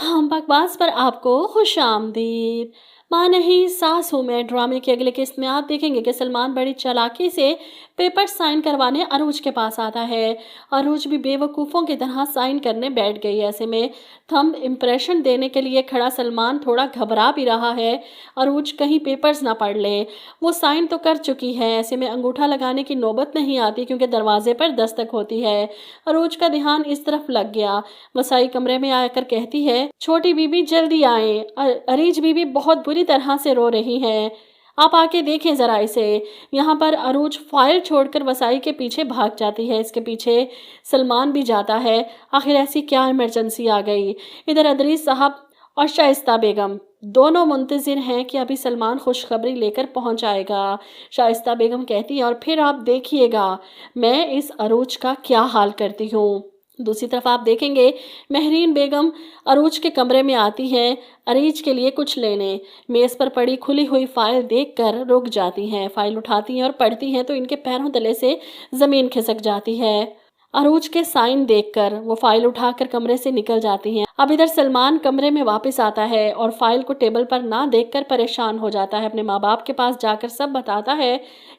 हाँ, बकवास पर आपको खुश आमदीद। माँ नहीं सास हूँ मैं ड्रामे की अगली किस्त में आप देखेंगे कि सलमान बड़ी चालाकी से पेपर साइन करवाने अरूज के पास आता है। अरूज भी बेवकूफ़ों की तरह साइन करने बैठ गई। ऐसे में थंब इम्प्रेशन देने के लिए खड़ा सलमान थोड़ा घबरा भी रहा है, अरूज कहीं पेपर्स ना पढ़ ले। वो साइन तो कर चुकी है, ऐसे में अंगूठा लगाने की नौबत नहीं आती क्योंकि दरवाजे पर दस्तक होती है। अरूज का ध्यान इस तरफ लग गया। वसाई कमरे में आकर कहती है, छोटी बीबी जल्दी आए, अरीज बीबी बहुत बुरी तरह से रो रही है, आप आके देखें जरा इसे। यहाँ पर अरूज फाइल छोड़कर वसाई के पीछे भाग जाती है। इसके पीछे सलमान भी जाता है। आखिर ऐसी क्या इमरजेंसी आ गई। इधर अदरीस साहब और शाइस्ता बेगम दोनों मुंतजिर हैं कि अभी सलमान खुशखबरी लेकर पहुंच आएगा। शाइस्ता बेगम कहती है, और फिर आप देखिएगा मैं इस अरूज का क्या हाल करती हूँ। दूसरी तरफ आप देखेंगे महरीन बेगम अरूज के कमरे में आती हैं अरीज के लिए कुछ लेने। मेज़ पर पड़ी खुली हुई फाइल देखकर रुक जाती हैं। फाइल उठाती हैं और पढ़ती हैं तो इनके पैरों तले से ज़मीन खिसक जाती है। अरूज के साइन देखकर वो फाइल उठाकर कमरे से निकल जाती हैं। अब इधर सलमान कमरे में वापस आता है और फाइल को टेबल पर ना देखकर परेशान हो जाता है। अपने माँ बाप के पास जाकर सब बताता है।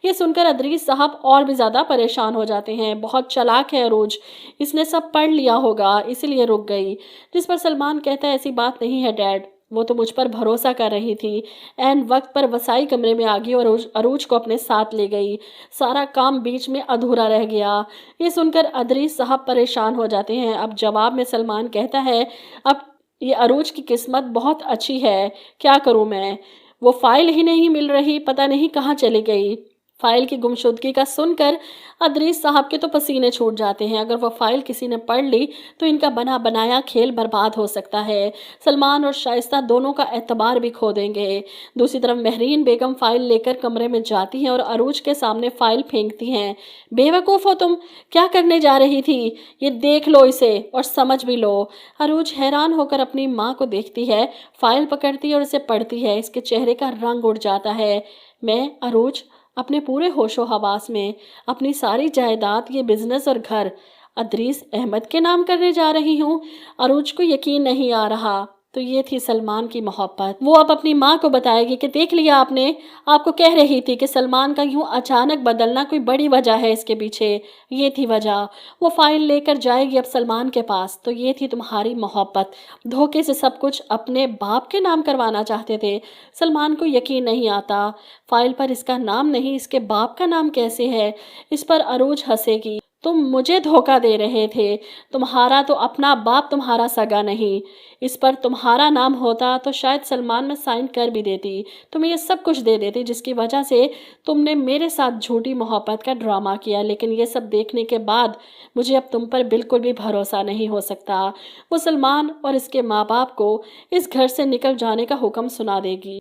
ये सुनकर अदरीस साहब और भी ज़्यादा परेशान हो जाते हैं। बहुत चालाक है अरूज, इसने सब पढ़ लिया होगा इसलिए रुक गई। जिस पर सलमान कहता है, ऐसी बात नहीं है डैड, वो तो मुझ पर भरोसा कर रही थी। ऐन वक्त पर वसाई कमरे में आ गई और अरूज को अपने साथ ले गई। सारा काम बीच में अधूरा रह गया। ये सुनकर अदरीस साहब परेशान हो जाते हैं। अब जवाब में सलमान कहता है, अब ये अरूज की किस्मत बहुत अच्छी है, क्या करूं मैं, वो फाइल ही नहीं मिल रही, पता नहीं कहाँ चली गई। फाइल की गुमशुदगी का सुनकर अदरीस साहब के तो पसीने छूट जाते हैं। अगर वो फाइल किसी ने पढ़ ली तो इनका बना बनाया खेल बर्बाद हो सकता है। सलमान और शाइस्ता दोनों का एतबार भी खो देंगे। दूसरी तरफ महरीन बेगम फाइल लेकर कमरे में जाती हैं और अरूज के सामने फाइल फेंकती हैं। बेवकूफ़ हो तुम, क्या करने जा रही थी, ये देख लो इसे और समझ भी लो। अरूज हैरान होकर अपनी माँ को देखती है, फाइल पकड़ती है और इसे पढ़ती है। इसके चेहरे का रंग उड़ जाता है। मैं अरूज अपने पूरे होशो हवास में अपनी सारी जायदाद, ये बिजनेस और घर अदरीस अहमद के नाम करने जा रही हूँ। अरूज को यकीन नहीं आ रहा। तो ये थी सलमान की मोहब्बत। वो अब अपनी माँ को बताएगी कि देख लिया आपने, आपको कह रही थी कि सलमान का यूं अचानक बदलना कोई बड़ी वजह है इसके पीछे, ये थी वजह। वो फाइल लेकर जाएगी अब सलमान के पास। तो ये थी तुम्हारी मोहब्बत, धोखे से सब कुछ अपने बाप के नाम करवाना चाहते थे। सलमान को यकीन नहीं आता, फाइल पर इसका नाम नहीं इसके बाप का नाम कैसे है। इस पर अरूज हंसेगी, तुम मुझे धोखा दे रहे थे, तुम्हारा तो अपना बाप तुम्हारा सगा नहीं। इस पर तुम्हारा नाम होता तो शायद सलमान में साइन कर भी देती, तुम्हें ये सब कुछ दे देती जिसकी वजह से तुमने मेरे साथ झूठी मोहब्बत का ड्रामा किया। लेकिन ये सब देखने के बाद मुझे अब तुम पर बिल्कुल भी भरोसा नहीं हो सकता। वो सलमान और इसके माँ बाप को इस घर से निकल जाने का हुक्म सुना देगी।